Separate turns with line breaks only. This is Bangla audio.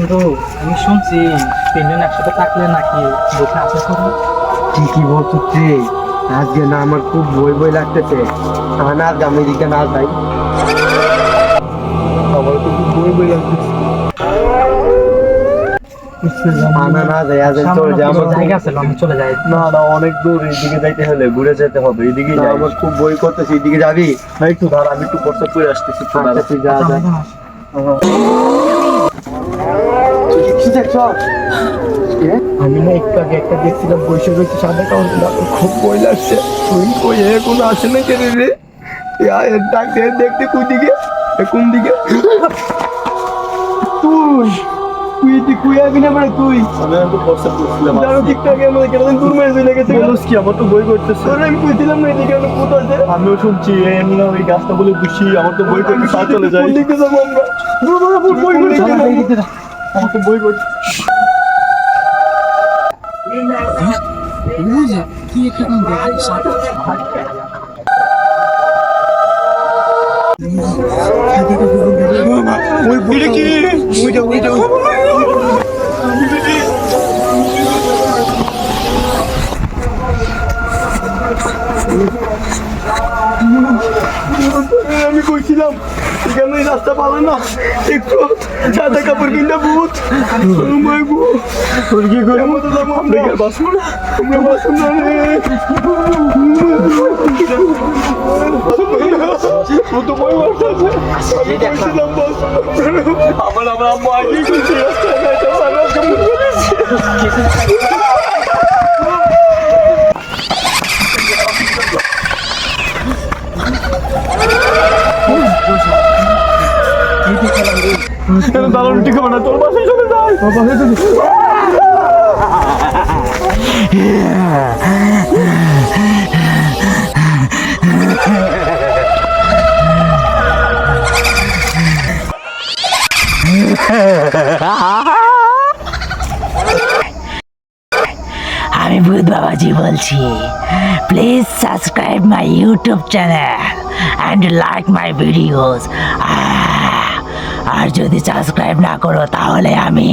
বন্ধু আমি শুনছি তিনজন একসাথে থাকলে নাকি বসে আসা করো।
কি বলছিস রে? আজকে না আমার খুব বই বই লাগতেছে। না আজ আমেরিকা না যাই, আমার তো খুব বই বই লাগতেছে। না না যাই, আজ চলে যাই। আমার
জায়গা আছে, আমি চলে যাই।
না না অনেক দূর, এইদিকে যাইতে হলে ঘুরে যেতে হবে, এইদিকে যাই। আমার খুব বই করতেছে, এইদিকে যাবি না? একটু দাঁড়া, আমি একটু প্রস্তাব করে আসতেছি। তুই যা যা। কি দেখছ? আমি না একটু আগে একটা দেখছিলাম বসে রয়েছে সাদা কাউন্টার, খুব বই লাগছে। তুই কই এখন আসে না কেন রে? ডাক দেখতে কোন দিকে, কোন দিকে? তুই তুই তুই আবি না মানে তুই? আমি তো প্রস্তাব করছিলাম। জানো ঠিকঠাক আমাদের কেন দূর মেরে চলে গেছে? বলছ কি? আমার তো বই করতেছে। তোর আমি কইছিলাম না এদিকে আমি কোথা আছে? আমিও শুনছি এমনি না, ওই গাছটা বলে খুশি। আমার তো বই করতে সাথে চলে যায়। কোন দিকে যাবো আমরা? বই করতে আমার তো বই করতে।
কি একটা
ওই বইটা কি? ওইটা আমি কইছিলাম এখানে রাস্তা পাবে না, একটু সাদা কাপড় কিনতে ভূত। তোর কি করে মতো যাবো আমরা? বাসবো না, আমরা বাসবো না রে। ও তো বই বলতেছে, আমি কইছিলাম আমার আম্মু আগেই কইছি রাস্তায় যাইতে পারবো। দারুণ ঠিক হবে না, তোর বাসায় চলে যায়।
আমি ভূত বাবাজি বলছি। Please subscribe my YouTube channel and like my videos. আর যদি সাবস্ক্রাইব না করো তাহলে আমি